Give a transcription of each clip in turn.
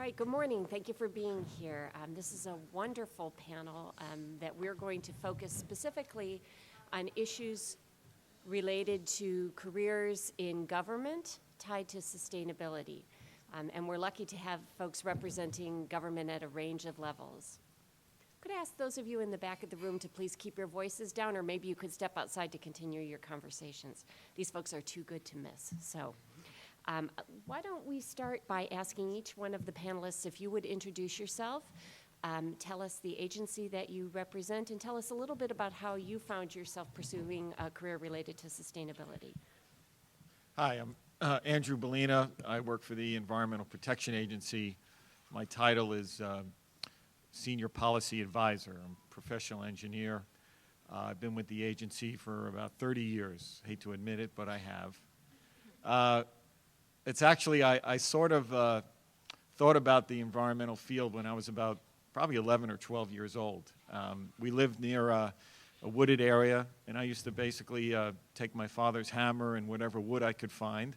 right, good morning. Thank you for being here. This is a wonderful panel that we're going to focus specifically on issues related to careers in government tied to sustainability. And we're lucky to have folks representing government at a range of levels. Could I ask those of you in the back of the room to please keep your voices down, or maybe you could step outside to continue your conversations. These folks are too good to miss. So why don't we start by asking each one of the panelists if you would introduce yourself, tell us the agency that you represent, and tell us a little bit about how you found yourself pursuing a career related to sustainability. Hi, I'm Andrew Bellina. I work for the Environmental Protection Agency. My title is Senior Policy Advisor. I'm a professional engineer. I've been with the agency for about 30 years. Hate to admit it, but I have. It's actually, I sort of thought about the environmental field when I was about probably 11 or 12 years old. We lived near a wooded area, and I used to basically take my father's hammer and whatever wood I could find,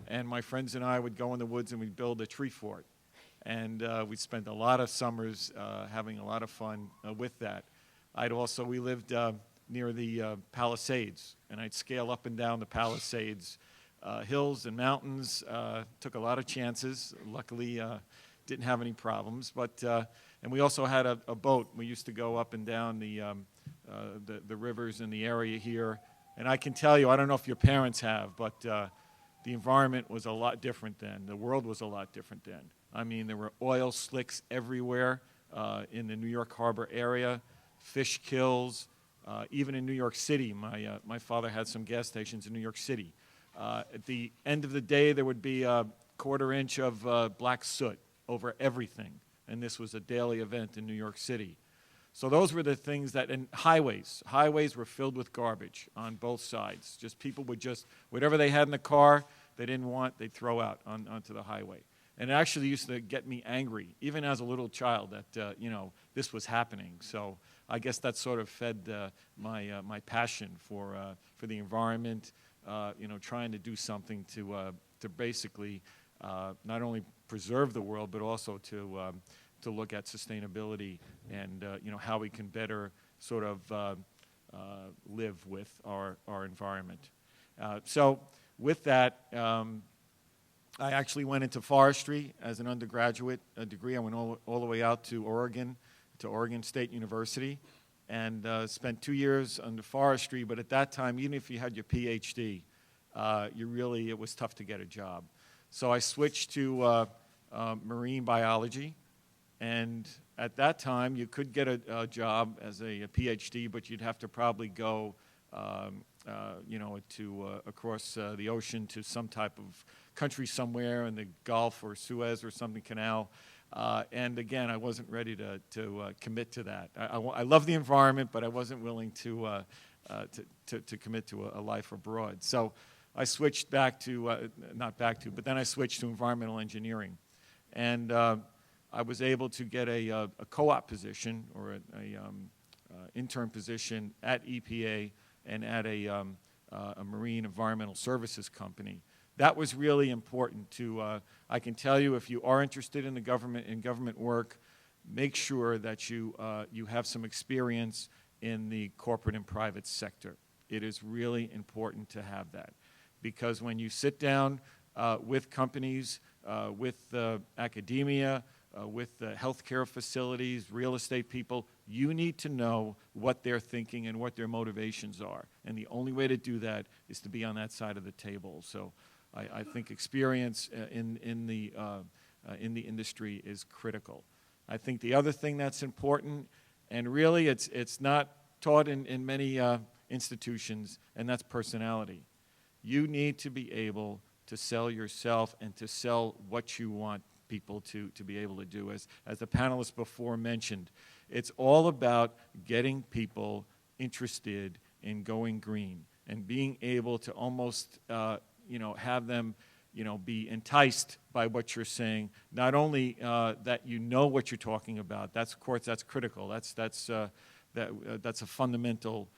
and my friends and I would go in the woods and we'd build a tree fort. And we'd spend a lot of summers having a lot of fun with that. We lived near the Palisades, and I'd scale up and down the Palisades hills and mountains. Took a lot of chances. Luckily, didn't have any problems. And we also had a boat. We used to go up and down the rivers in the area here. And I can tell you, I don't know if your parents have, but the environment was a lot different then. The world was a lot different then. I mean, there were oil slicks everywhere in the New York Harbor area, fish kills, even in New York City. My father had some gas stations in New York City. At the end of the day, there would be a quarter inch of black soot over everything, and this was a daily event in New York City. So those were the things that, and highways were filled with garbage on both sides. Just people would whatever they had in the car they didn't want, they'd throw out onto the highway. And it actually used to get me angry, even as a little child, that this was happening. So I guess that sort of fed my passion for the environment. Trying to do something to basically not only preserve the world, but also to look at sustainability and how we can better sort of live with our environment. So with that, I actually went into forestry as an undergraduate degree. I went all the way out to Oregon State University, and spent 2 years under forestry. But at that time, even if you had your PhD, it was tough to get a job. So I switched to marine biology, and at that time, you could get a job as a PhD, but you'd have to probably go across the ocean to some type of country somewhere in the Gulf or Suez or something canal. And again, I wasn't ready to commit to that. I love the environment, but I wasn't willing to commit to a life abroad. So I switched but then I switched to environmental engineering. And I was able to get a co-op position or an intern position at EPA and at a marine environmental services company. That was really important to, I can tell you, if you are interested in government work, make sure that you have some experience in the corporate and private sector. It is really important to have that, because when you sit down with companies, with academia, with healthcare facilities, real estate people, you need to know what they're thinking and what their motivations are. And the only way to do that is to be on that side of the table. So I think experience in the industry is critical. I think the other thing that's important, and really it's not taught in many institutions, and that's personality. You need to be able to sell yourself and to sell what you want people to be able to do. As the panelists before mentioned, it's all about getting people interested in going green and being able to almost have them be enticed by what you're saying. Not only that you know what you're talking about, that's critical. That's a fundamental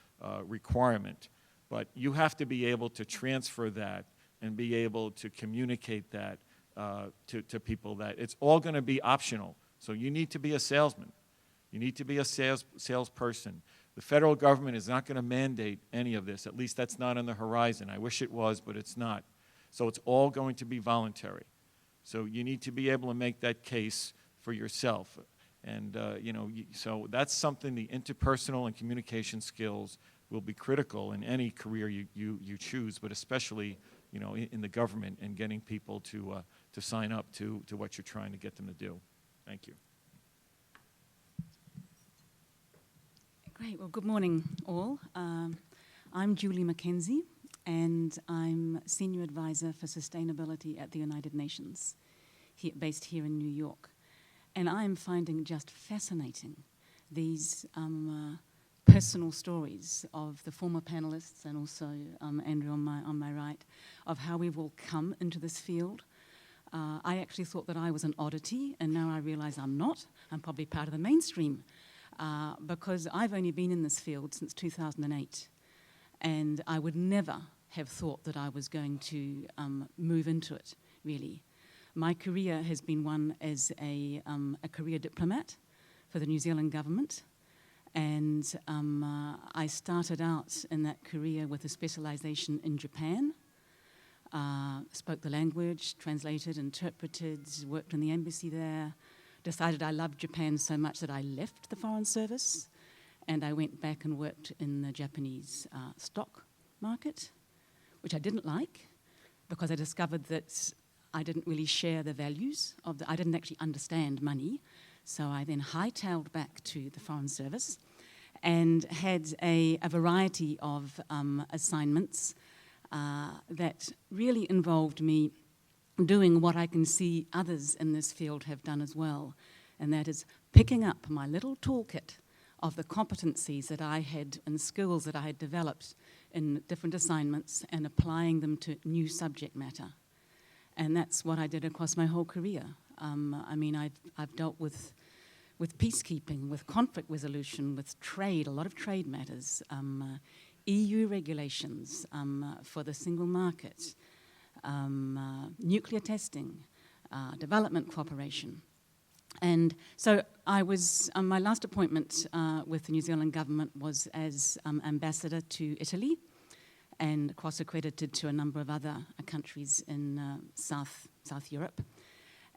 requirement. But you have to be able to transfer that and be able to communicate that to people that it's all going to be optional. So you need to be a salesman. You need to be a salesperson. The federal government is not going to mandate any of this. At least that's not on the horizon. I wish it was, but it's not. So it's all going to be voluntary. So you need to be able to make that case for yourself. And, so that's something, the interpersonal and communication skills will be critical in any career you choose, but especially, in the government and getting people to sign up to what you're trying to get them to do. Thank you. Great. Well, good morning, all. I'm Julie McKenzie, and I'm Senior Advisor for Sustainability at the United Nations, based here in New York. And I'm finding just fascinating these personal stories of the former panelists and also Andrew on my right, of how we've all come into this field. I actually thought that I was an oddity, and now I realize I'm not. I'm probably part of the mainstream. Because I've only been in this field since 2008, and I would never have thought that I was going to move into it, really. My career has been one as a career diplomat for the New Zealand government, and I started out in that career with a specialization in Japan, spoke the language, translated, interpreted, worked in the embassy there, decided I loved Japan so much that I left the Foreign Service, and I went back and worked in the Japanese stock market, which I didn't like because I discovered that I didn't really share the values I didn't actually understand money. So I then hightailed back to the Foreign Service and had a variety of assignments that really involved me doing what I can see others in this field have done as well, and that is picking up my little toolkit of the competencies that I had and skills that I had developed in different assignments and applying them to new subject matter. And that's what I did across my whole career. I've dealt with peacekeeping, with conflict resolution, with trade, a lot of trade matters, EU regulations for the single market, nuclear testing, development cooperation. And so I was, my last appointment with the New Zealand government was as ambassador to Italy and cross-accredited to a number of other countries in South Europe.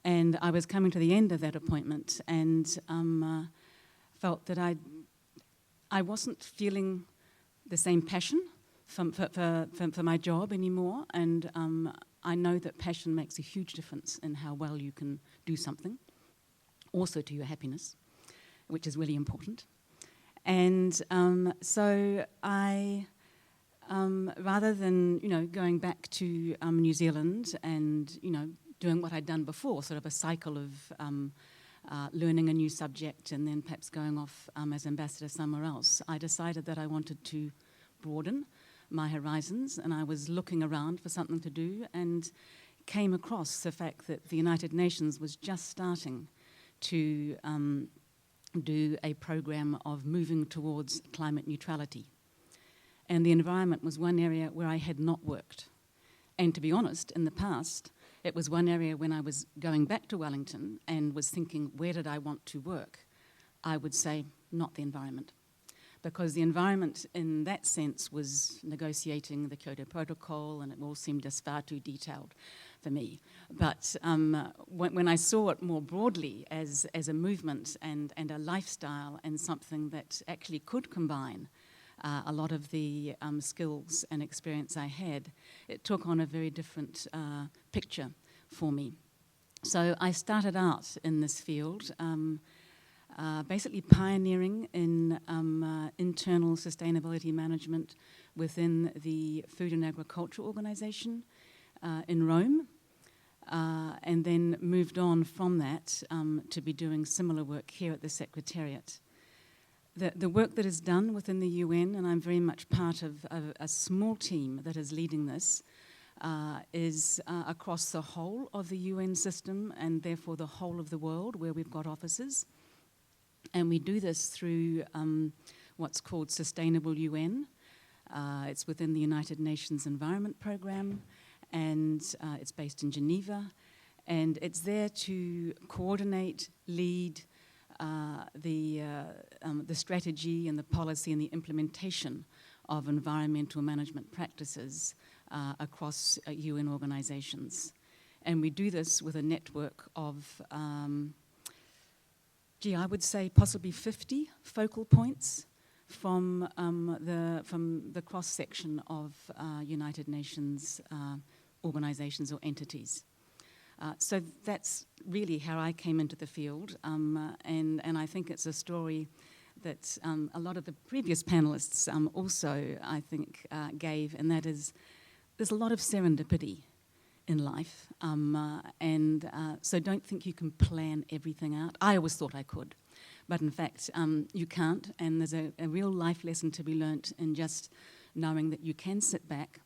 And I was coming to the end of that appointment and felt that I wasn't feeling the same passion for my job anymore, and I know that passion makes a huge difference in how well you can do something, also to your happiness, which is really important. And so I, rather than going back to New Zealand and doing what I'd done before, sort of a cycle of learning a new subject and then perhaps going off as ambassador somewhere else, I decided that I wanted to broaden my horizons, and I was looking around for something to do and came across the fact that the United Nations was just starting to do a program of moving towards climate neutrality. And the environment was one area where I had not worked. And to be honest, in the past, it was one area when I was going back to Wellington and was thinking, where did I want to work? I would say, not the environment. Because the environment in that sense was negotiating the Kyoto Protocol, and it all seemed just far too detailed for me. But when I saw it more broadly as a movement and a lifestyle and something that actually could combine a lot of the skills and experience I had, it took on a very different picture for me. So I started out in this field, basically pioneering in internal sustainability management within the Food and Agriculture Organization in Rome, and then moved on from that to be doing similar work here at the Secretariat. The work that is done within the UN, and I'm very much part of a small team that is leading this, is across the whole of the UN system and therefore the whole of the world where we've got offices. And we do this through what's called Sustainable UN. It's within the United Nations Environment Programme, and it's based in Geneva. And it's there to coordinate, lead the strategy and the policy and the implementation of environmental management practices across UN organizations. And we do this with a network of, I would say possibly 50 focal points from the cross-section of United Nations organizations or entities. So that's really how I came into the field, and I think it's a story that a lot of the previous panelists also, I think, gave, and that is there's a lot of serendipity in life, and so don't think you can plan everything out. I always thought I could, but in fact you can't, and there's a real life lesson to be learnt in just knowing that you can sit back,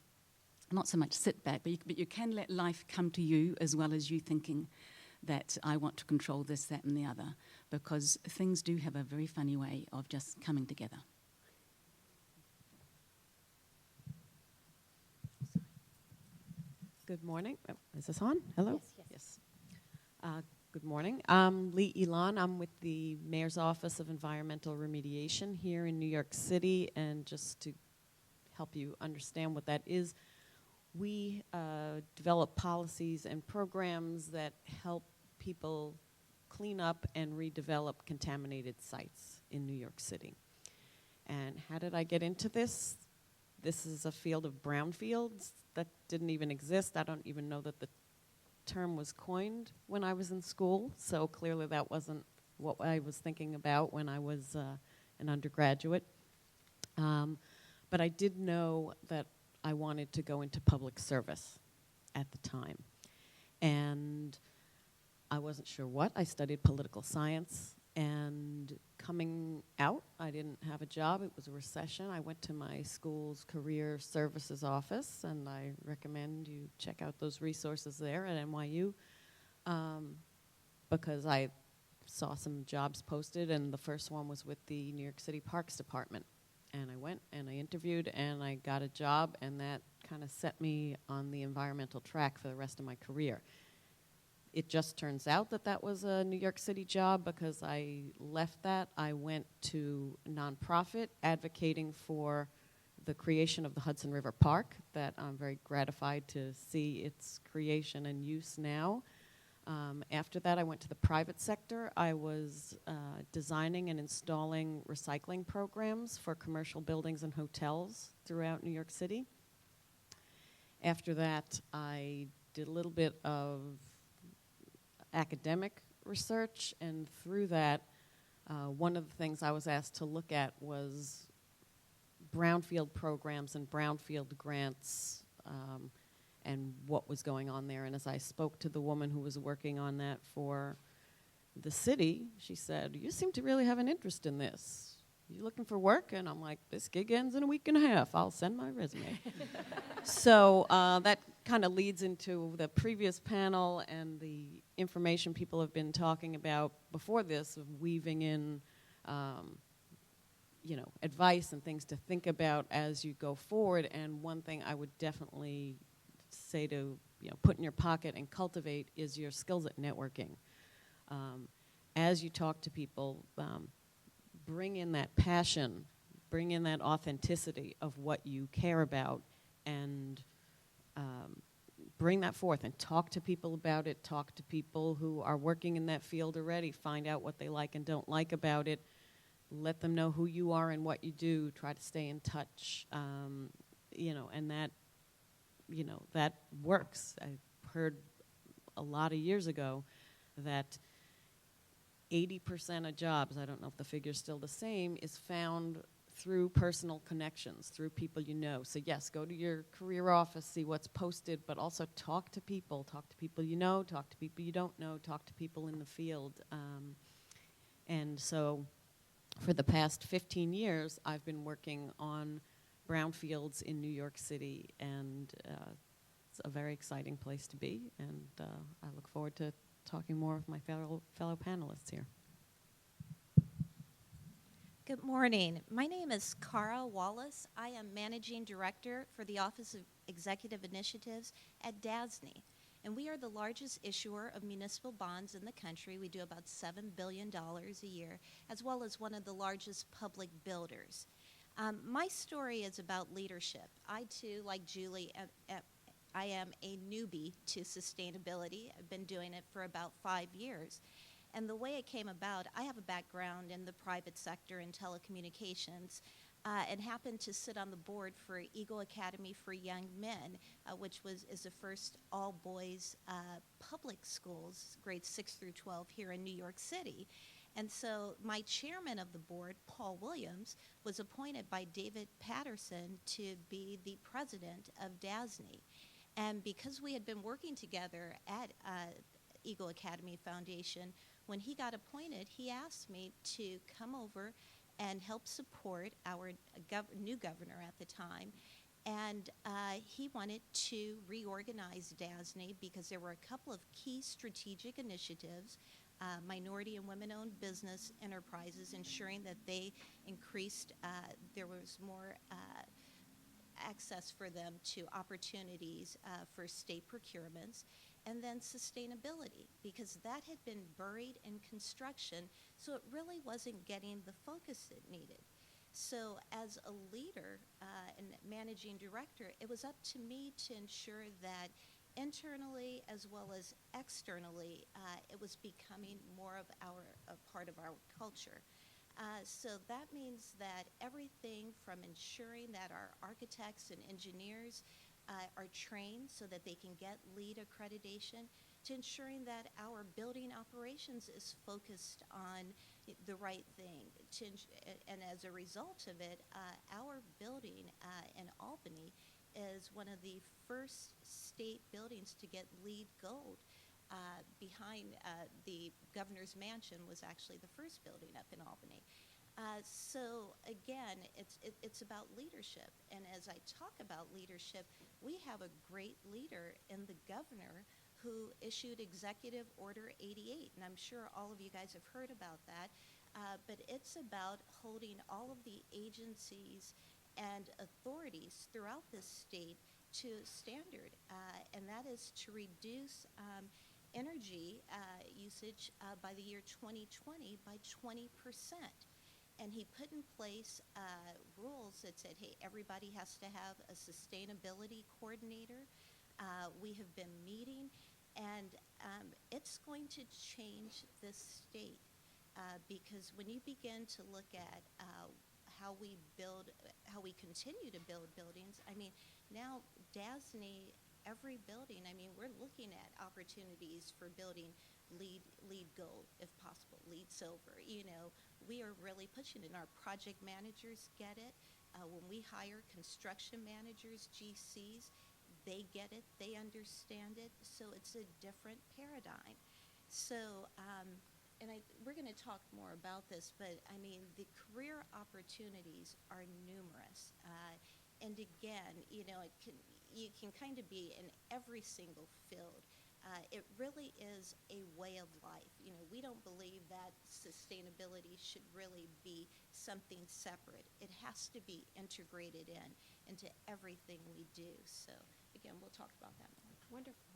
not so much sit back, but you can let life come to you as well as you thinking that I want to control this, that, and the other, because things do have a very funny way of just coming together. Good morning. Oh, is this on? Hello? Yes. Good morning. I'm Lee Elon. I'm with the Mayor's Office of Environmental Remediation here in New York City. And just to help you understand what that is, we develop policies and programs that help people clean up and redevelop contaminated sites in New York City. And how did I get into this? This is a field of brownfields that didn't even exist. I don't even know that the term was coined when I was in school, so clearly that wasn't what I was thinking about when I was an undergraduate. But I did know that I wanted to go into public service at the time. And I wasn't sure what. I studied political science, and coming out, I didn't have a job. It was a recession. I went to my school's career services office, and I recommend you check out those resources there at NYU, because I saw some jobs posted, and the first one was with the New York City Parks Department. And I went and I interviewed and I got a job, and that kind of set me on the environmental track for the rest of my career. It just turns out that that was a New York City job, because I left that. I went to a nonprofit advocating for the creation of the Hudson River Park, that I'm very gratified to see its creation and use now. After that, I went to the private sector. I was designing and installing recycling programs for commercial buildings and hotels throughout New York City. After that, I did a little bit of academic research, and through that, one of the things I was asked to look at was brownfield programs and brownfield grants, and what was going on there. And as I spoke to the woman who was working on that for the city, she said, "You seem to really have an interest in this. You looking for work?" And I'm like, "This gig ends in a week and a half. I'll send my resume." So that kind of leads into the previous panel and the information people have been talking about before this, of weaving in advice and things to think about as you go forward. And one thing I would definitely say to put in your pocket and cultivate is your skills at networking. As you talk to people, bring in that passion, bring in that authenticity of what you care about, and bring that forth and talk to people about it. Talk to people who are working in that field already. Find out what they like and don't like about it. Let them know who you are and what you do. Try to stay in touch, and that works. I heard a lot of years ago that 80% of jobs, I don't know if the figure's still the same, is found through personal connections, through people you know. So yes, go to your career office, see what's posted, but also talk to people you know, talk to people you don't know, talk to people in the field. And so for the past 15 years, I've been working on brownfields in New York City, and it's a very exciting place to be, and I look forward to talking more with my fellow panelists here. Good morning. My name is Cara Wallace. I am Managing Director for the Office of Executive Initiatives at DASNY. And we are the largest issuer of municipal bonds in the country. We do about $7 billion a year, as well as one of the largest public builders. My story is about leadership. I, too, like Julie, I am a newbie to sustainability. I've been doing it for about 5 years. And the way it came about, I have a background in the private sector in telecommunications, and happened to sit on the board for Eagle Academy for Young Men, which is the first all-boys public schools, grades 6 through 12 here in New York City. And so my chairman of the board, Paul Williams, was appointed by David Patterson to be the president of DASNY. And because we had been working together at Eagle Academy Foundation, when he got appointed, he asked me to come over and help support our new governor at the time. And he wanted to reorganize DASNY because there were a couple of key strategic initiatives, minority and women-owned business enterprises, ensuring that they increased, there was more access for them to opportunities for state procurements, and then sustainability, because that had been buried in construction, so it really wasn't getting the focus it needed. So as a leader and managing director, it was up to me to ensure that internally as well as externally, it was becoming more of a part of our culture. So that means that everything from ensuring that our architects and engineers are trained so that they can get LEED accreditation, to ensuring that our building operations is focused on the right thing. And as a result of it, our building in Albany is one of the first state buildings to get LEED Gold. Behind the governor's mansion was actually the first building up in Albany. So again, it's about leadership. And as I talk about leadership, we have a great leader in the governor who issued Executive Order 88. And I'm sure all of you guys have heard about that. But it's about holding all of the agencies and authorities throughout this state to standard. And that is to reduce energy usage by the year 2020 by 20%. And he put in place rules that said, hey, everybody has to have a sustainability coordinator. We have been meeting, and it's going to change this state because when you begin to look at how we build, how we continue to build buildings, I mean, now DASNY, every building, I mean, we're looking at opportunities for building LEED Gold, if possible, LEED Silver. You know, we are really pushing it. Our project managers get it. When we hire construction managers, GCs, they get it, they understand it. So it's a different paradigm. So, we're going to talk more about this, but I mean, the career opportunities are numerous. And again, you know, you can kind of be in every single field. It really is a way of life. You know, we don't believe that sustainability should really be something separate. It has to be integrated into everything we do. So again, we'll talk about that more. Wonderful.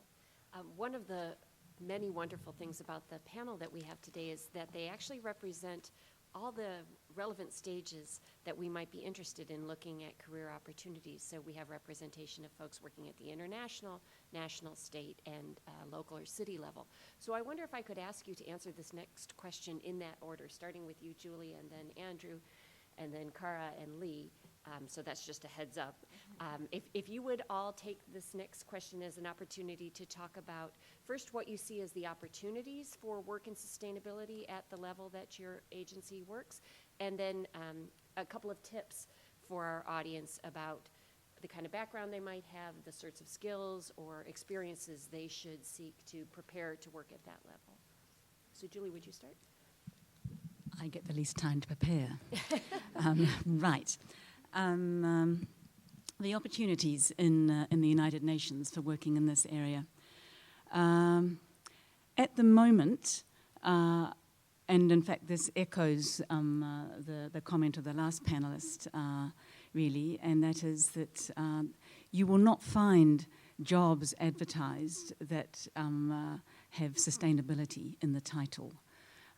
One of the many wonderful things about the panel that we have today is that they actually represent all the relevant stages that we might be interested in looking at career opportunities. So we have representation of folks working at the international, national, state, and local or city level. So I wonder if I could ask you to answer this next question in that order, starting with you, Julie, and then Andrew, and then Cara and Lee. So that's just a heads up. If you would all take this next question as an opportunity to talk about first what you see as the opportunities for work in sustainability at the level that your agency works, and then a couple of tips for our audience about the kind of background they might have, the sorts of skills or experiences they should seek to prepare to work at that level. So Julie, would you start? I get the least time to prepare. Right. The opportunities in the United Nations for working in this area. At the moment, and in fact this echoes the comment of the last panelist, really, and that is that you will not find jobs advertised that have sustainability in the title.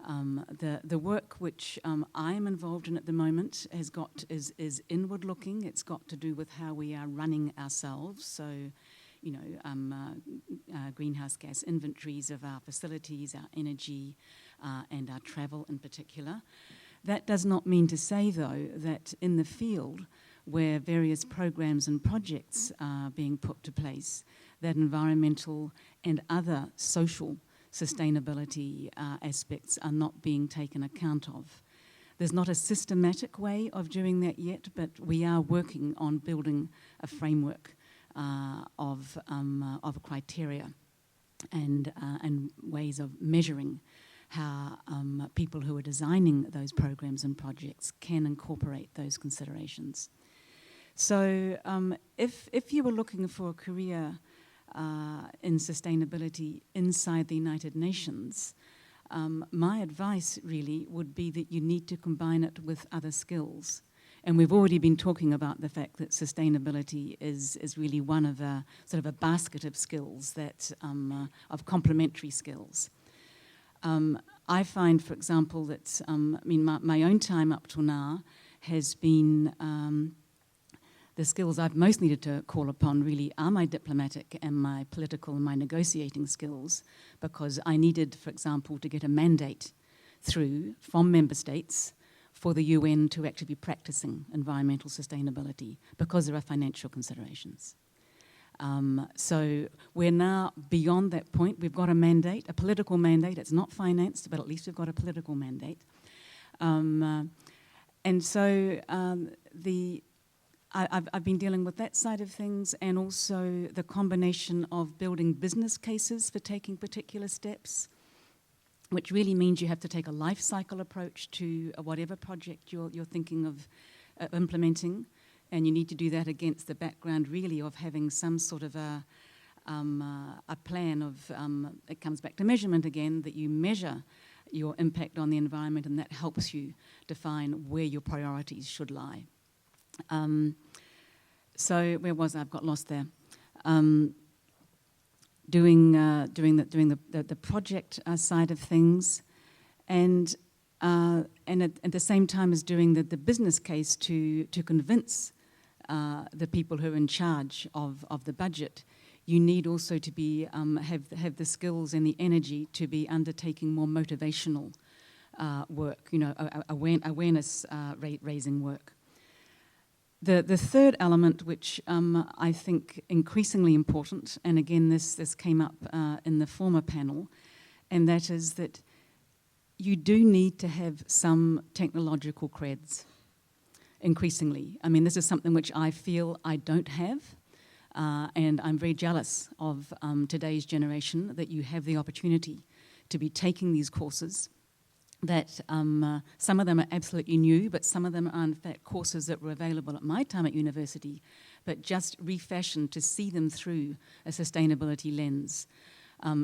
The work which I am involved in at the moment is inward looking. It's got to do with how we are running ourselves. So, greenhouse gas inventories of our facilities, our energy, and our travel in particular. That does not mean to say, though, that in the field where various programs and projects are being put to place, that environmental and other social sustainability aspects are not being taken account of. There's not a systematic way of doing that yet, but we are working on building a framework of criteria and ways of measuring how people who are designing those programs and projects can incorporate those considerations. So if you were looking for a career in sustainability inside the United Nations, my advice really would be that you need to combine it with other skills. And we've already been talking about the fact that sustainability is really one of a sort of a basket of skills that of complementary skills. I find, for example, that my own time up till now has been the skills I've most needed to call upon really are my diplomatic and my political and my negotiating skills, because I needed, for example, to get a mandate through from member states for the UN to actually be practicing environmental sustainability because there are financial considerations. So we're now beyond that point. We've got a mandate, a political mandate. It's not financed, but at least we've got a political mandate. And so I've been dealing with that side of things, and also the combination of building business cases for taking particular steps, which really means you have to take a life cycle approach to whatever project you're thinking of implementing. And you need to do that against the background, really, of having some sort of a plan of, it comes back to measurement again, that you measure your impact on the environment, and that helps you define where your priorities should lie. So where was I? I've got lost there. Doing the project side of things, and at the same time as doing the business case to convince the people who are in charge of the budget, you need also to be have the skills and the energy to be undertaking more motivational work, awareness raising work. The third element, which I think increasingly important, and again this came up in the former panel, and that is that you do need to have some technological creds, increasingly. I mean, this is something which I feel I don't have, and I'm very jealous of today's generation, that you have the opportunity to be taking these courses, that some of them are absolutely new, but some of them are in fact courses that were available at my time at university, but just refashioned to see them through a sustainability lens.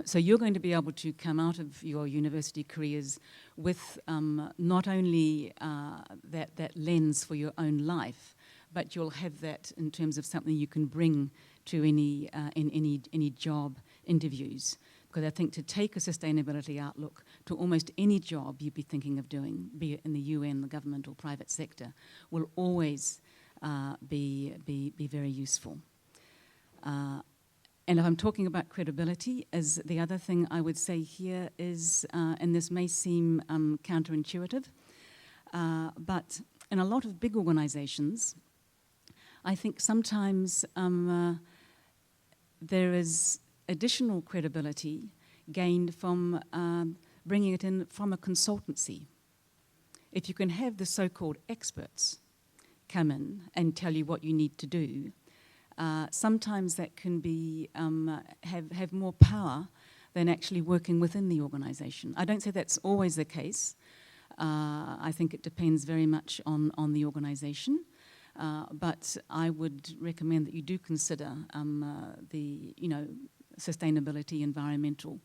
So you're going to be able to come out of your university careers with not only that lens for your own life, but you'll have that in terms of something you can bring to any job interviews. Because I think to take a sustainability outlook to almost any job you'd be thinking of doing, be it in the UN, the government, or private sector, will always be very useful. And if I'm talking about credibility, as the other thing I would say here is, and this may seem counterintuitive, but in a lot of big organizations, I think sometimes there is additional credibility gained from bringing it in from a consultancy. If you can have the so-called experts come in and tell you what you need to do, sometimes that can be have more power than actually working within the organization. I don't say that's always the case. I think it depends very much on the organization. But I would recommend that you do consider the sustainability, environmental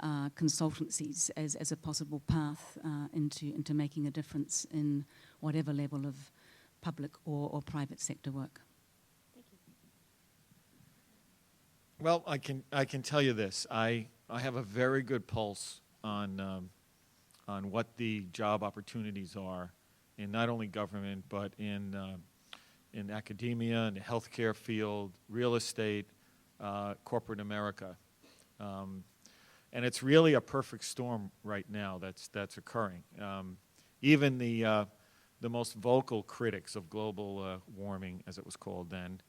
consultancies as a possible path into making a difference in whatever level of public or private sector work. Thank you. Well, I can tell you this. I have a very good pulse on what the job opportunities are in not only government but in academia, in the healthcare field, real estate, corporate America. And it's really a perfect storm right now that's occurring. Even the most vocal critics of global warming, as it was called then,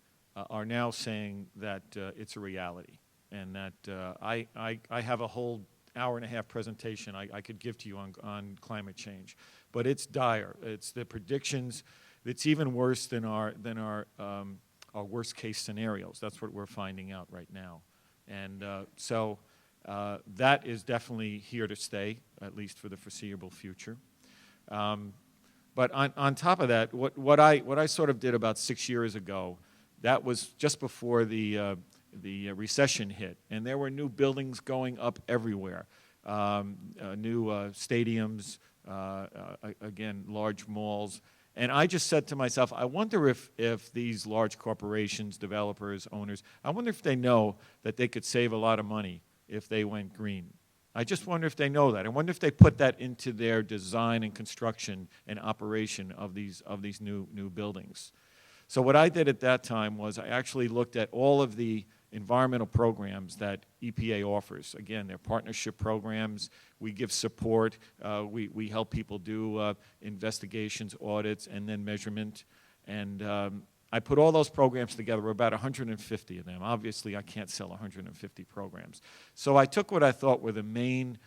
are now saying that it's a reality, and that I have a whole hour-and-a-half presentation I could give to you on climate change, but it's dire. It's the predictions. It's even worse than our worst-case scenarios. That's what we're finding out right now, and so. That is definitely here to stay, at least for the foreseeable future. But on top of that, what I sort of did about 6 years ago, that was just before the recession hit, and there were new buildings going up everywhere, new stadiums, again, large malls. And I just said to myself, I wonder if these large corporations, developers, owners, I wonder if they know that they could save a lot of money if they went green. I just wonder if they know that. I wonder if they put that into their design and construction and operation of these new buildings. So what I did at that time was I actually looked at all of the environmental programs that EPA offers. Again, they're partnership programs. We give support. We help people do investigations, audits, and then measurement. And I put all those programs together, about 150 of them. Obviously, I can't sell 150 programs. So I took what I thought were the main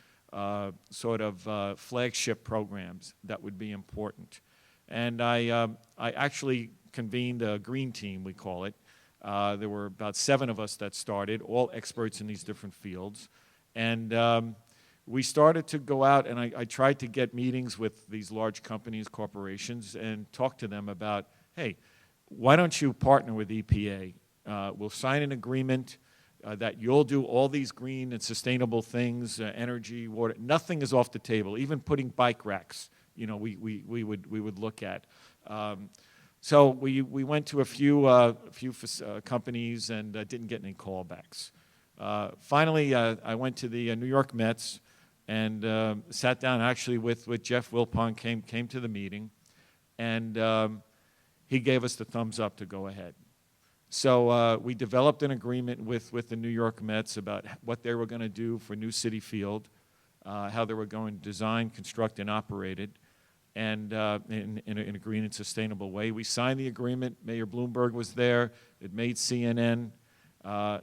sort of flagship programs that would be important. And I actually convened a green team, we call it. There were about 7 of us that started, all experts in these different fields. And we started to go out, and I tried to get meetings with these large companies, corporations, and talk to them about, hey, why don't you partner with EPA? We'll sign an agreement that you'll do all these green and sustainable things, energy, water. Nothing is off the table. Even putting bike racks, we would look at. So we went to a few companies and didn't get any callbacks. Finally, I went to the New York Mets and sat down actually with Jeff Wilpon, came to the meeting, and he gave us the thumbs up to go ahead. So we developed an agreement with the New York Mets about what they were going to do for New City Field, how they were going to design, construct, and operate it, and in a green and sustainable way. We signed the agreement. Mayor Bloomberg was there. It made CNN.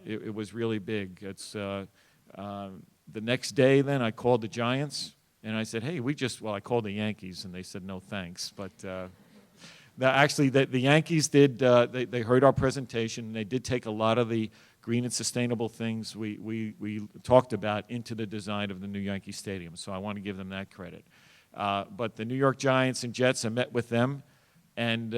It was really big. It's the next day then I called the Giants, and I said, hey, I called the Yankees, and they said no thanks, but actually, the Yankees did, they heard our presentation, and they did take a lot of the green and sustainable things we talked about into the design of the new Yankee Stadium, so I want to give them that credit. But the New York Giants and Jets, I met with them and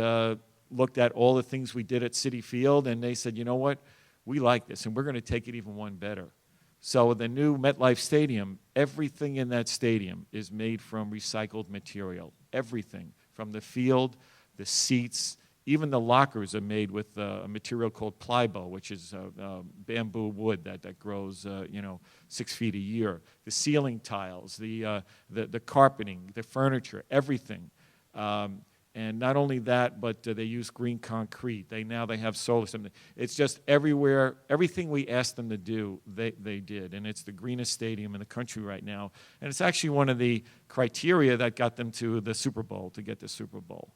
looked at all the things we did at Citi Field, and they said, you know what, we like this, and we're going to take it even one better. So the new MetLife Stadium, everything in that stadium is made from recycled material, everything, from the field, the seats, even the lockers are made with a material called plybo, which is bamboo wood that grows 6 feet a year. The ceiling tiles, the carpeting, the furniture, everything. And not only that, but they use green concrete. They have solar system. It's just everywhere. Everything we asked them to do, they did. And it's the greenest stadium in the country right now. And it's actually one of the criteria that got them to the Super Bowl, to get the Super Bowl.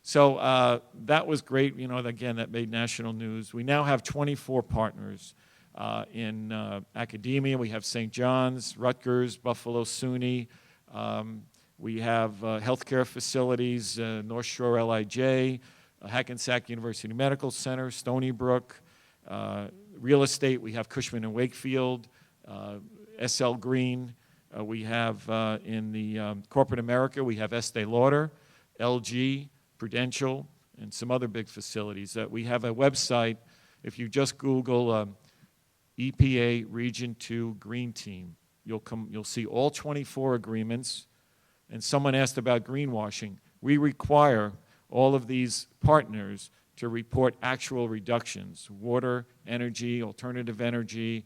So that was great. Again, that made national news. We now have 24 partners in academia. We have St. John's, Rutgers, Buffalo SUNY. We have healthcare facilities, North Shore LIJ, Hackensack University Medical Center, Stony Brook. Real estate, we have Cushman & Wakefield, SL Green. We have in the corporate America, we have Estee Lauder, LG, Prudential, and some other big facilities. We have a website. If you just Google EPA Region 2 Green Team, you'll see all 24 agreements. And someone asked about greenwashing. We require all of these partners to report actual reductions: water, energy, alternative energy,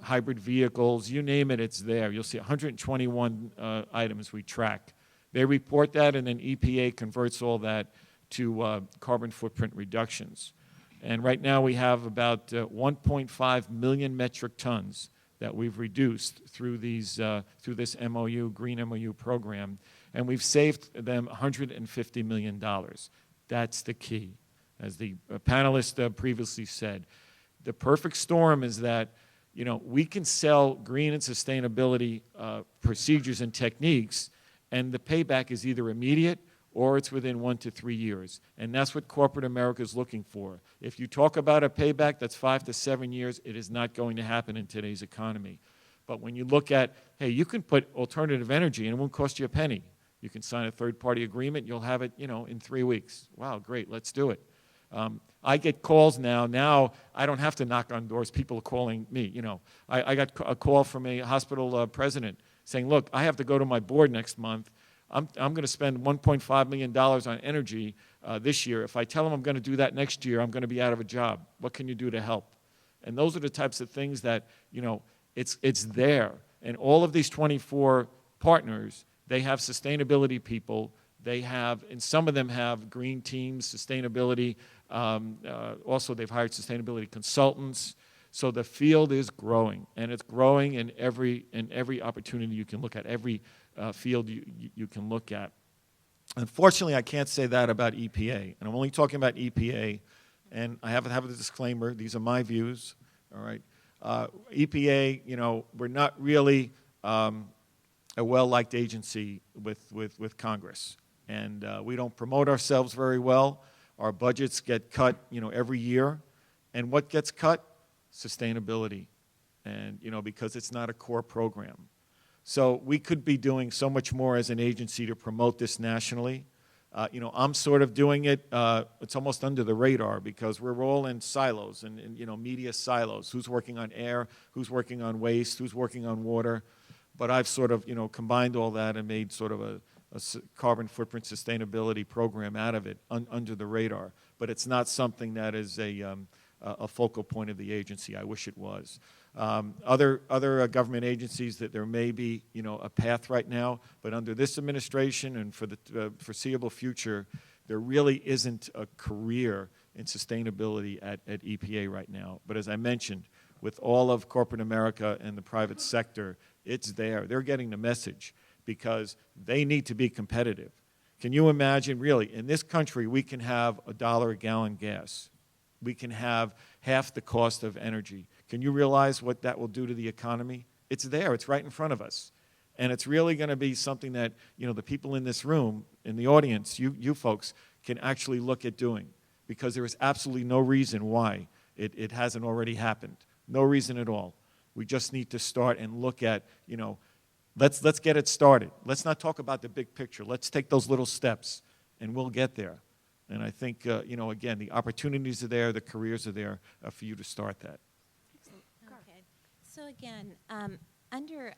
hybrid vehicles, you name it, it's there. You'll see 121 items we track. They report that, and then EPA converts all that to carbon footprint reductions. And right now we have about 1.5 million metric tons that we've reduced through through this MOU, Green MOU program, and we've saved them $150 million. That's the key. As the panelist previously said, the perfect storm is that, you know, we can sell green and sustainability procedures and techniques, and the payback is either immediate or it's within 1 to 3 years. And that's what corporate America is looking for. If you talk about a payback that's 5 to 7 years, it is not going to happen in today's economy. But when you look at, hey, you can put alternative energy and it won't cost you a penny. You can sign a third-party agreement, you'll have it, you know, in 3 weeks. Wow, great, let's do it. I get calls now. Now I don't have to knock on doors. People are calling me. You know, I got a call from a hospital president saying, look, I have to go to my board next month. I'm going to spend $1.5 million on energy this year. If I tell them I'm going to do that next year, I'm going to be out of a job. What can you do to help? And those are the types of things that, you know, it's there. And all of these 24 partners, they have sustainability people. They have, and some of them have green teams, sustainability. Also, they've hired sustainability consultants. So the field is growing, and it's growing in every opportunity you can look at, every field you can look at. Unfortunately, I can't say that about EPA, and I'm only talking about EPA, and I have to have a disclaimer. These are my views, all right? EPA, you know, we're not really a well-liked agency with Congress, and we don't promote ourselves very well. Our budgets get cut, you know, every year, and what gets cut? Sustainability, and, you know, because it's not a core program. So we could be doing so much more as an agency to promote this nationally. You know, I'm sort of doing it, it's almost under the radar because we're all in silos and, you know, media silos. Who's working on air, who's working on waste, who's working on water. But I've sort of, you know, combined all that and made sort of a carbon footprint sustainability program out of it under the radar. But it's not something that is a focal point of the agency. I wish it was. Other government agencies, that there may be, you know, a path right now, but under this administration and for the foreseeable future, there really isn't a career in sustainability at EPA right now. But as I mentioned, with all of corporate America and the private sector, it's there. They're getting the message because they need to be competitive. Can you imagine, really, in this country, we can have $1 a gallon gas. We can have half the cost of energy. Can you realize what that will do to the economy? It's there. It's right in front of us. And it's really going to be something that, you know, the people in this room, in the audience, you folks, can actually look at doing, because there is absolutely no reason why it hasn't already happened. No reason at all. We just need to start and look at, you know, let's get it started. Let's not talk about the big picture. Let's take those little steps, and we'll get there. And I think, you know, again, the opportunities are there, the careers are there for you to start that. Okay. So again, under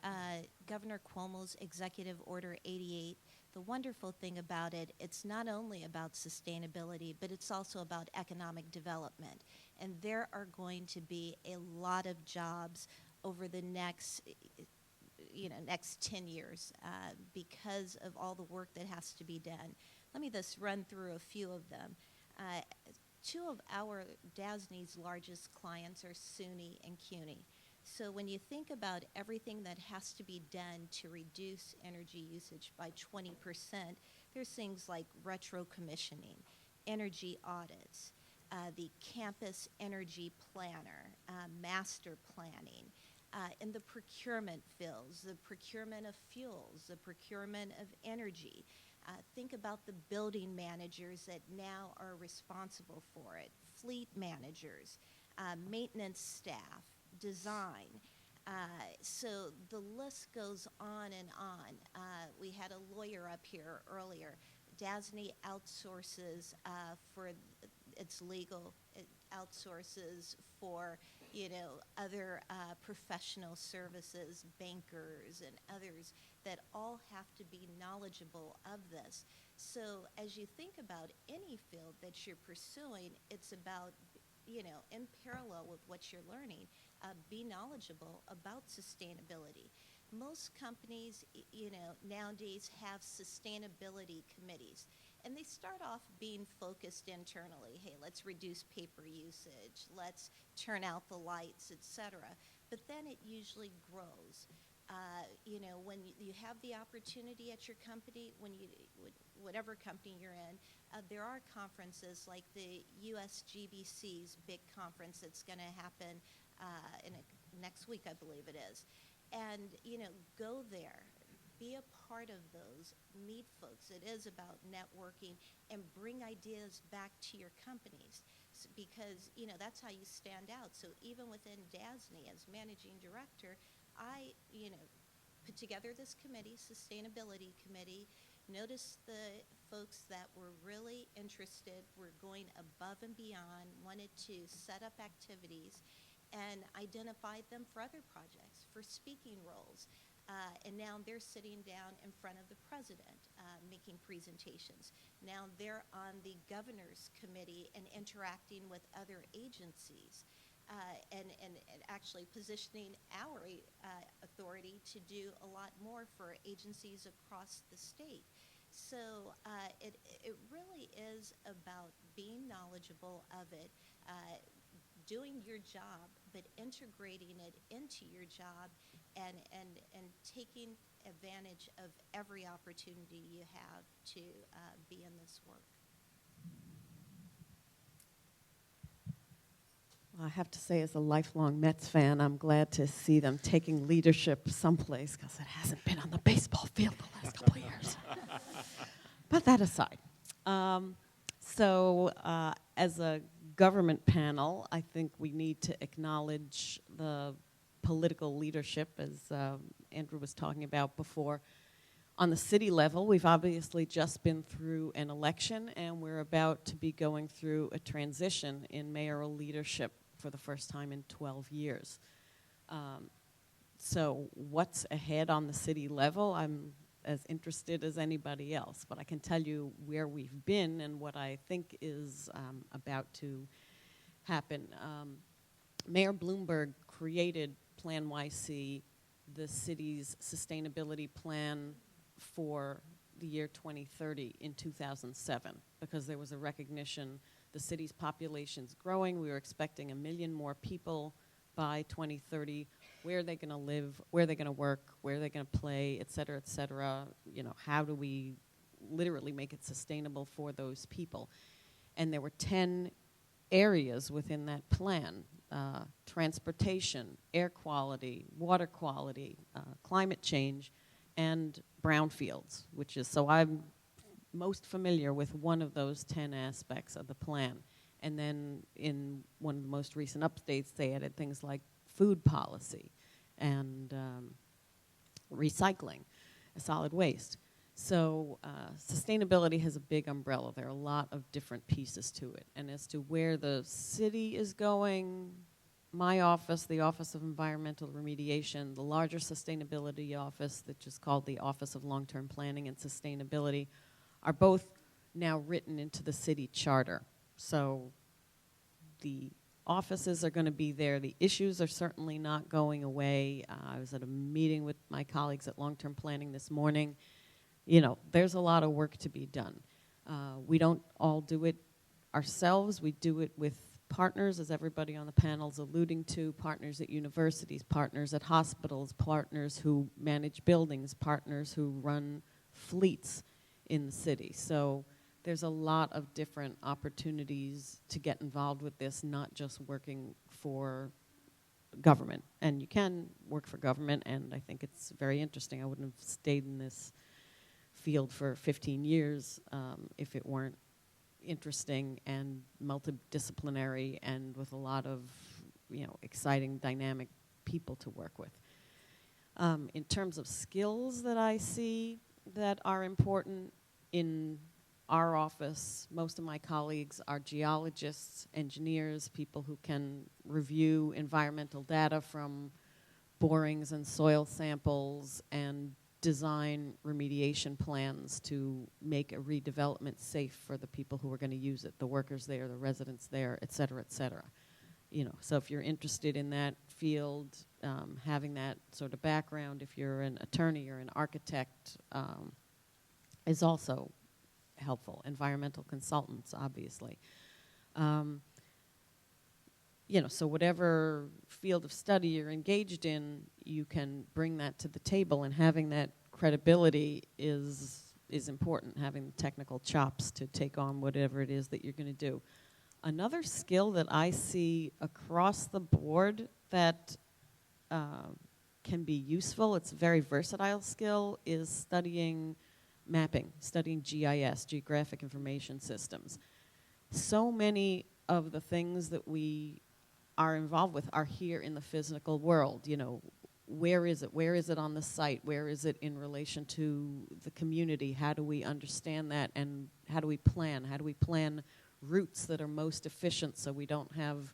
Governor Cuomo's Executive Order 88, the wonderful thing about it, it's not only about sustainability, but it's also about economic development. And there are going to be a lot of jobs over the next 10 years because of all the work that has to be done. Let me just run through a few of them. Two of our DASNY's largest clients are SUNY and CUNY. So when you think about everything that has to be done to reduce energy usage by 20%, there's things like retro commissioning, energy audits, the campus energy planner, master planning, in the procurement fields, the procurement of fuels, the procurement of energy. Think about the building managers that now are responsible for it, fleet managers, maintenance staff, design. So the list goes on and on. We had a lawyer up here earlier. DASNY outsources for its legal outsources for, other professional services, bankers and others that all have to be knowledgeable of this. So as you think about any field that you're pursuing, it's about, in parallel with what you're learning, be knowledgeable about sustainability. Most companies, nowadays have sustainability committees. And they start off being focused internally. Hey, let's reduce paper usage. Let's turn out the lights, etc. But then it usually grows. When you have the opportunity at your company, whatever company you're in, there are conferences like the USGBC's big conference that's going to happen next week, I believe it is. And, go there. Be a part of those, meet folks. It is about networking and bring ideas back to your companies because, that's how you stand out. So even within DASNY as managing director, I, put together this committee, sustainability committee, noticed the folks that were really interested, were going above and beyond, wanted to set up activities, and identified them for other projects, for speaking roles. And now they're sitting down in front of the president making presentations. Now they're on the governor's committee and interacting with other agencies and actually positioning our authority to do a lot more for agencies across the state. So it really is about being knowledgeable of it, doing your job, but integrating it into your job and taking advantage of every opportunity you have to be in this work. Well, I have to say, as a lifelong Mets fan, I'm glad to see them taking leadership someplace because it hasn't been on the baseball field the last couple of years. But that aside, as a government panel, I think we need to acknowledge the political leadership, as Andrew was talking about before. On the city level, we've obviously just been through an election, and we're about to be going through a transition in mayoral leadership for the first time in 12 years. So what's ahead on the city level? I'm as interested as anybody else, but I can tell you where we've been and what I think is about to happen. Mayor Bloomberg created Plan YC, the city's sustainability plan for the year 2030 in 2007, because there was a recognition the city's population's growing. We were expecting 1 million more people by 2030. Where are they going to live? Where are they going to work? Where are they going to play? Et cetera, et cetera. How do we literally make it sustainable for those people? And there were 10 areas within that plan: transportation, air quality, water quality, climate change, and brownfields, which is, so I'm most familiar with one of those 10 aspects of the plan. And then in one of the most recent updates, they added things like food policy and recycling, solid waste. So sustainability has a big umbrella. There are a lot of different pieces to it. And as to where the city is going, my office, the Office of Environmental Remediation, the larger sustainability office, which is called the Office of Long-Term Planning and Sustainability, are both now written into the city charter. So the offices are going to be there. The issues are certainly not going away. I was at a meeting with my colleagues at Long-Term Planning this morning. There's a lot of work to be done. We don't all do it ourselves. We do it with partners, as everybody on the panel's alluding to, partners at universities, partners at hospitals, partners who manage buildings, partners who run fleets in the city. So there's a lot of different opportunities to get involved with this, not just working for government. And you can work for government, and I think it's very interesting. I wouldn't have stayed in this field for 15 years if it weren't interesting and multidisciplinary and with a lot of exciting, dynamic people to work with. In terms of skills that I see that are important in our office, most of my colleagues are geologists, engineers, people who can review environmental data from borings and soil samples and design remediation plans to make a redevelopment safe for the people who are going to use it, the workers there, the residents there, et cetera, et cetera. You know, so if you're interested in that field, having that sort of background, if you're an attorney or an architect, is also helpful. Environmental consultants, obviously. You know, so whatever field of study you're engaged in, you can bring that to the table, and having that credibility is important, having the technical chops to take on whatever it is that you're going to do. Another skill that I see across the board that can be useful, it's a very versatile skill, is studying mapping, studying GIS, Geographic Information Systems. So many of the things that we are involved with are here in the physical world. You know, where is it? Where is it on the site? Where is it in relation to the community? How do we understand that, and how do we plan? How do we plan routes that are most efficient so we don't have,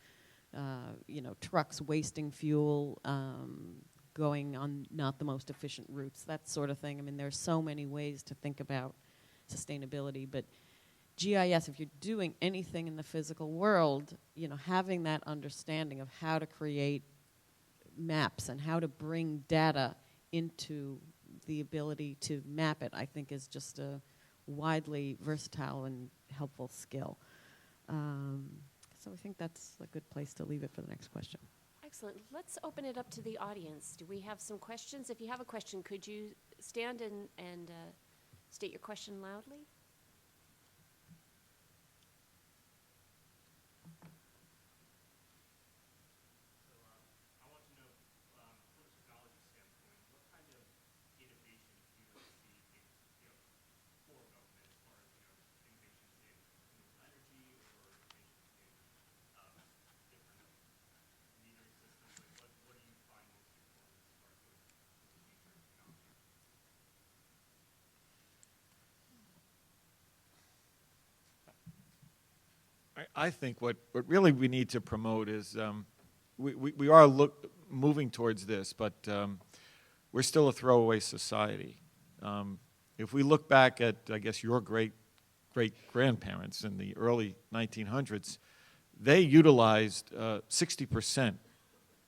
you know, trucks wasting fuel, going on not the most efficient routes, that sort of thing. I mean, there's so many ways to think about sustainability, but GIS, if you're doing anything in the physical world, you know, having that understanding of how to create maps and how to bring data into the ability to map it, I think is just a widely versatile and helpful skill. So I think that's a good place to leave it for the next question. Excellent. Let's open it up to the audience. Do we have some questions? If you have a question, could you stand and state your question loudly? I think what really we need to promote is we are moving towards this, but we're still a throwaway society. If we look back at, I guess, your great-grandparents in the early 1900s, they utilized 60%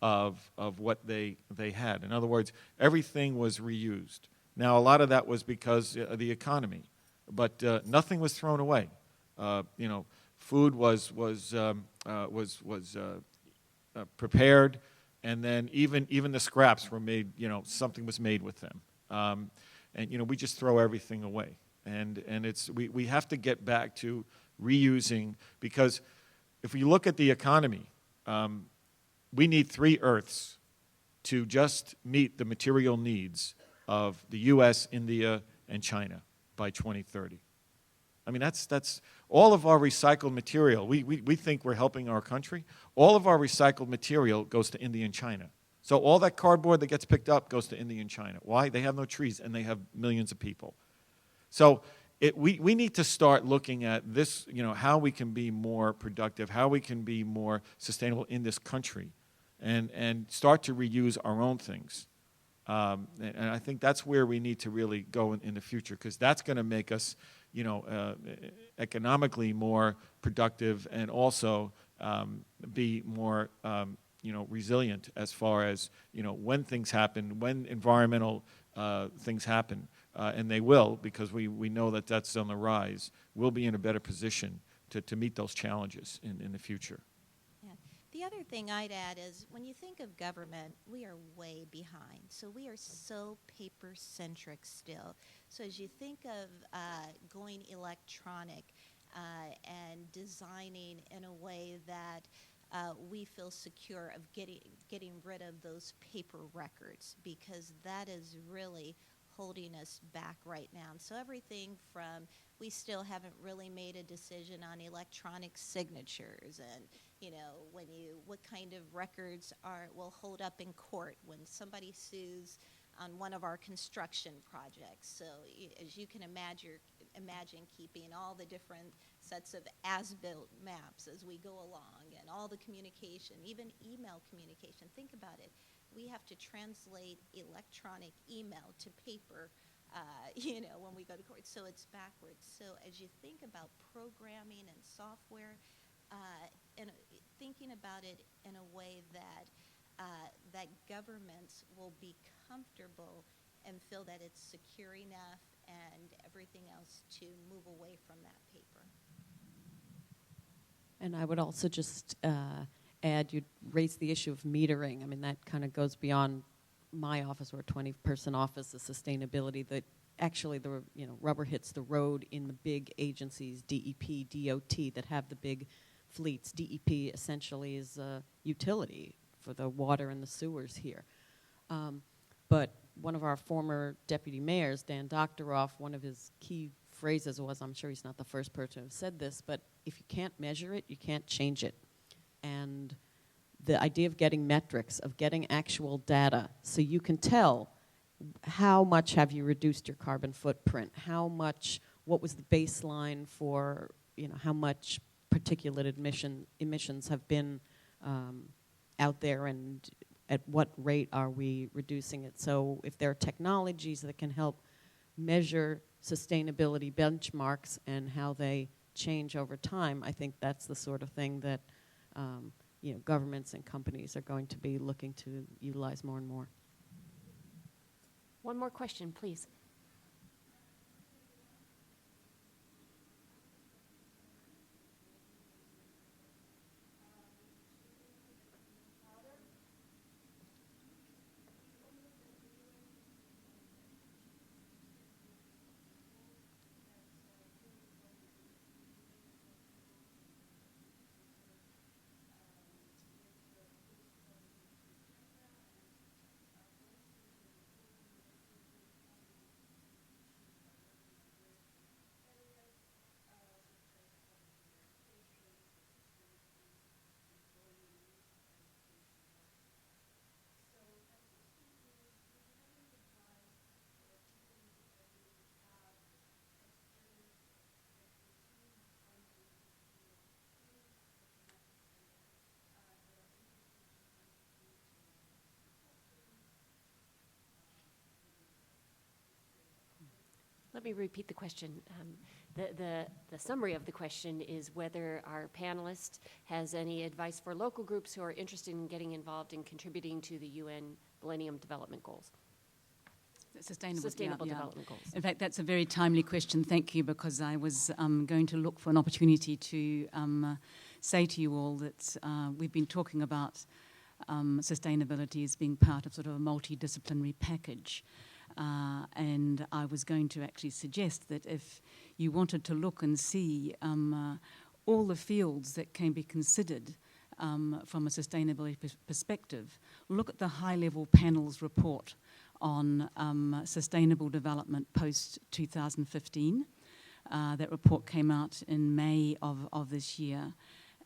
of what they had. In other words, everything was reused. Now, a lot of that was because of the economy, but nothing was thrown away. You know, food was prepared, and then even the scraps were made. You know, something was made with them, and you know, we just throw everything away. And we have to get back to reusing, because if we look at the economy, we need 3 Earths to just meet the material needs of the U.S., India, and China by 2030. I mean, that's all of our recycled material. We think we're helping our country. All of our recycled material goes to India and China. So all that cardboard that gets picked up goes to India and China. Why? They have no trees, and they have millions of people. So we need to start looking at this, you know, how we can be more productive, how we can be more sustainable in this country, and start to reuse our own things. And I think that's where we need to really go in the future, because that's going to make us, you know, economically more productive, and also be more, you know, resilient as far as, you know, when things happen, when environmental things happen, and they will, because we know that that's on the rise. We'll be in a better position to meet those challenges in the future. Yeah. The other thing I'd add is, when you think of government, we are way behind. So we are so paper-centric still. So as you think of going electronic and designing in a way that we feel secure of getting rid of those paper records, because that is really holding us back right now. And so everything from, we still haven't really made a decision on electronic signatures, and you know, what kind of records will hold up in court when somebody sues on one of our construction projects. So as you can imagine keeping all the different sets of as-built maps as we go along and all the communication, even email communication. Think about it. We have to translate electronic email to paper, when we go to court. So it's backwards. So as you think about programming and software, and thinking about it in a way that that governments will be comfortable and feel that it's secure enough and everything else to move away from that paper. And I would also just add, you raised the issue of metering. I mean, that kind of goes beyond my office. We're a 20-person office, the sustainability, that actually the rubber hits the road in the big agencies, DEP, DOT, that have the big fleets. DEP essentially is a utility for the water and the sewers here. But one of our former deputy mayors, Dan Doctoroff, one of his key phrases was, I'm sure he's not the first person to have said this, but if you can't measure it, you can't change it. And the idea of getting metrics, of getting actual data, so you can tell how much have you reduced your carbon footprint, what was the baseline for, how much particulate emissions have been out there, and at what rate are we reducing it. So if there are technologies that can help measure sustainability benchmarks and how they change over time, I think that's the sort of thing that governments and companies are going to be looking to utilize more and more. One more question, please. Let me repeat the question. The summary of the question is whether our panelist has any advice for local groups who are interested in getting involved in contributing to the UN Millennium Development Goals. Sustainable Development Goals. In fact, that's a very timely question. Thank you, because I was going to look for an opportunity to say to you all that we've been talking about sustainability as being part of sort of a multidisciplinary package. And I was going to actually suggest that if you wanted to look and see all the fields that can be considered from a sustainability perspective, look at the high-level panel's report on sustainable development post-2015. That report came out in May of this year,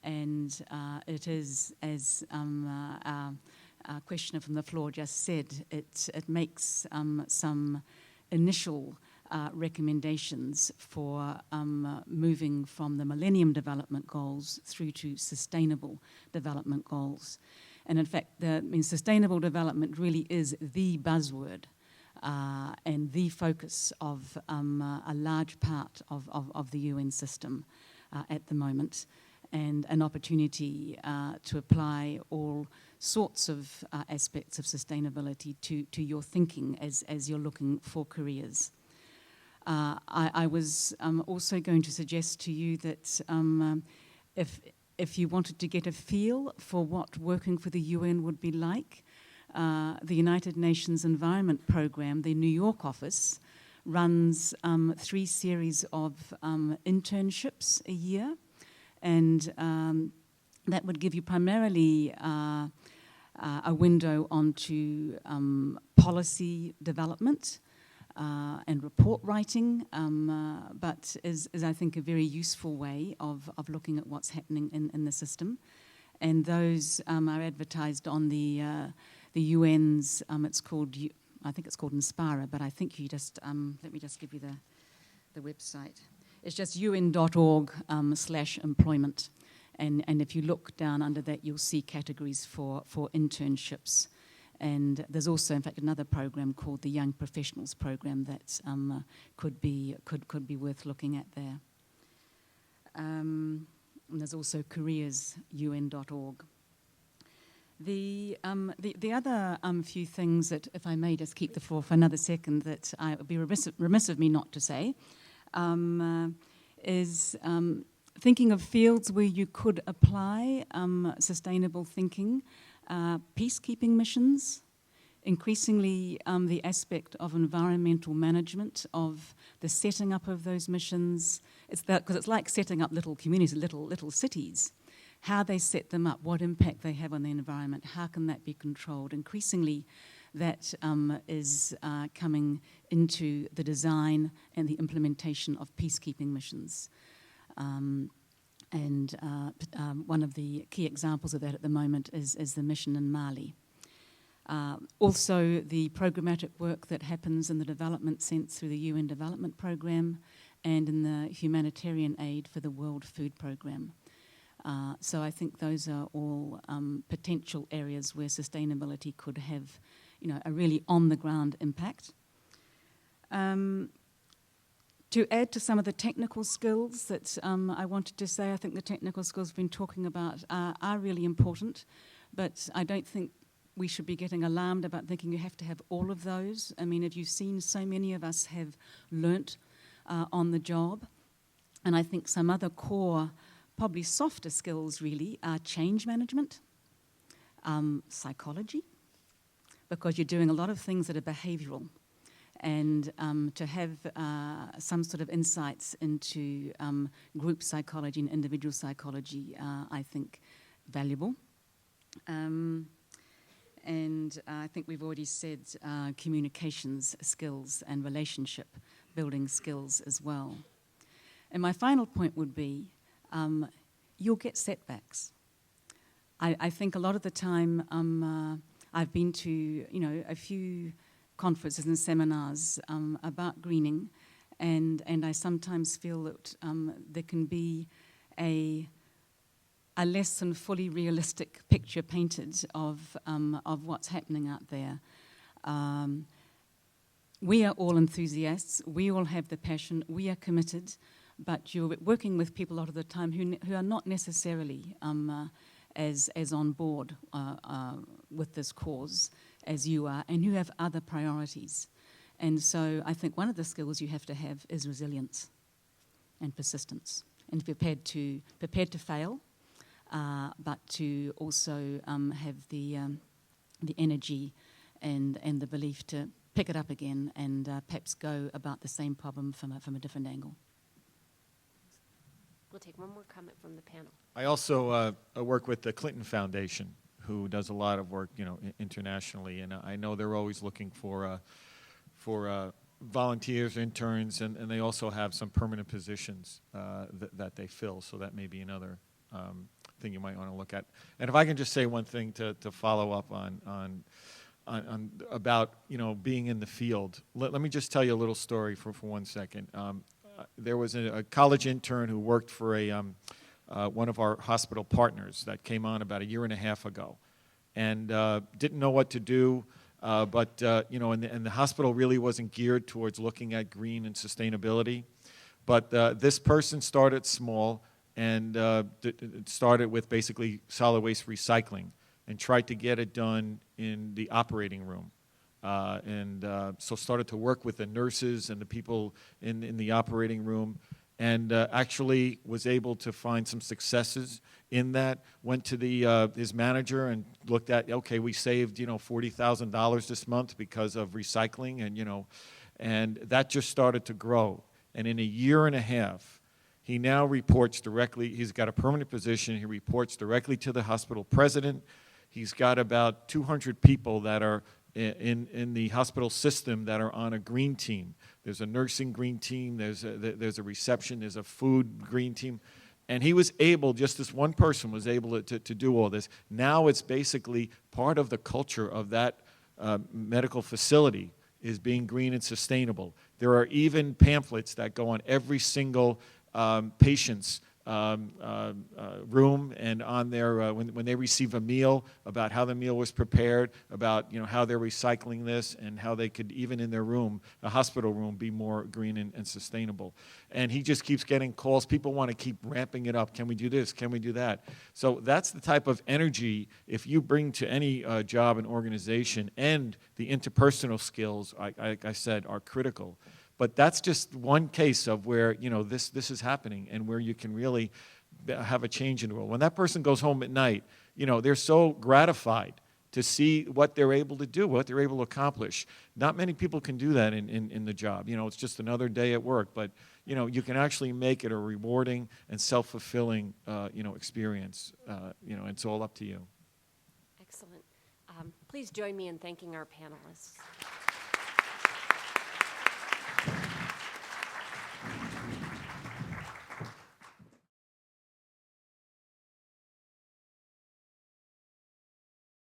and it is, as our questioner from the floor just said, it makes some initial recommendations for moving from the Millennium Development Goals through to Sustainable Development Goals. And in fact, sustainable development really is the buzzword and the focus of a large part of the UN system at the moment, and an opportunity to apply all sorts of aspects of sustainability to your thinking as you're looking for careers. I was also going to suggest to you that if you wanted to get a feel for what working for the UN would be like, the United Nations Environment Programme, the New York office, runs 3 series of internships a year, and that would give you primarily a window onto policy development and report writing, but is I think a very useful way of looking at what's happening in the system. And those are advertised on the UN's, I think it's called Inspira, but I think you just, let me just give you the website. It's just un.org/employment. And if you look down under that, you'll see categories for internships. And there's also, in fact, another program called the Young Professionals Program that could be worth looking at there. And there's also careers.un.org. The other few things that, if I may just keep the floor for another second, that I would be remiss of me not to say, is thinking of fields where you could apply sustainable thinking, peacekeeping missions, increasingly the aspect of environmental management, of the setting up of those missions. It's that, because it's like setting up little communities, little cities. How they set them up, what impact they have on the environment, how can that be controlled? Increasingly, that is coming into the design and the implementation of peacekeeping missions. One of the key examples of that at the moment is the mission in Mali. Also, the programmatic work that happens in the development sense through the UN Development Programme and in the humanitarian aid for the World Food Programme. So I think those are all potential areas where sustainability could have, a really on-the-ground impact. To add to some of the technical skills that I wanted to say, I think the technical skills we've been talking about are really important, but I don't think we should be getting alarmed about thinking you have to have all of those. I mean, as you've seen, so many of us have learnt on the job, and I think some other core, probably softer skills really are change management, psychology, because you're doing a lot of things that are behavioural, and to have some sort of insights into group psychology and individual psychology, I think, valuable. And I think we've already said communications skills and relationship building skills as well. And my final point would be, you'll get setbacks. I think a lot of the time I've been to, a few conferences and seminars about greening, and I sometimes feel that there can be a less than fully realistic picture painted of what's happening out there. We are all enthusiasts. We all have the passion. We are committed. But you're working with people a lot of the time who are not necessarily as on board with this cause as you are, and who have other priorities. And so I think one of the skills you have to have is resilience and persistence, and prepared to fail, but to also have the energy and the belief to pick it up again and perhaps go about the same problem from a different angle. We'll take one more comment from the panel. I also work with the Clinton Foundation, who does a lot of work, internationally, and I know they're always looking for volunteers, interns, and they also have some permanent positions that they fill. So that may be another thing you might want to look at. And if I can just say one thing to follow up on about being in the field. Let me just tell you a little story for 1 second. There was a college intern who worked for one of our hospital partners that came on about 1.5 years ago, and didn't know what to do, but and the hospital really wasn't geared towards looking at green and sustainability. But this person started small and started with basically solid waste recycling and tried to get it done in the operating room. So started to work with the nurses and the people in the operating room, and actually was able to find some successes in that. Went to his manager and looked at, okay, we saved $40,000 this month because of recycling, and that just started to grow. And in 1.5 years, he now reports directly. He's got a permanent position. He reports directly to the hospital president. He's got about 200 people that are in the hospital system that are on a green team. There's a nursing green team, there's a reception, there's a food green team. And he was able, just this one person was able to do all this. Now it's basically part of the culture of that medical facility is being green and sustainable. There are even pamphlets that go on every single patient's room and on their when they receive a meal, about how the meal was prepared, about how they're recycling this, and how they could, even in their room, a hospital room, be more green and sustainable. And he just keeps getting calls. People want to keep ramping it up. Can we do this? Can we do that? So that's the type of energy, if you bring to any job and organization, and the interpersonal skills, like I said, are critical. But that's just one case of where this is happening, and where you can really have a change in the world. When that person goes home at night, they're so gratified to see what they're able to do, what they're able to accomplish. Not many people can do that in the job. It's just another day at work, but you can actually make it a rewarding and self-fulfilling experience. It's all up to you. Excellent. Please join me in thanking our panelists.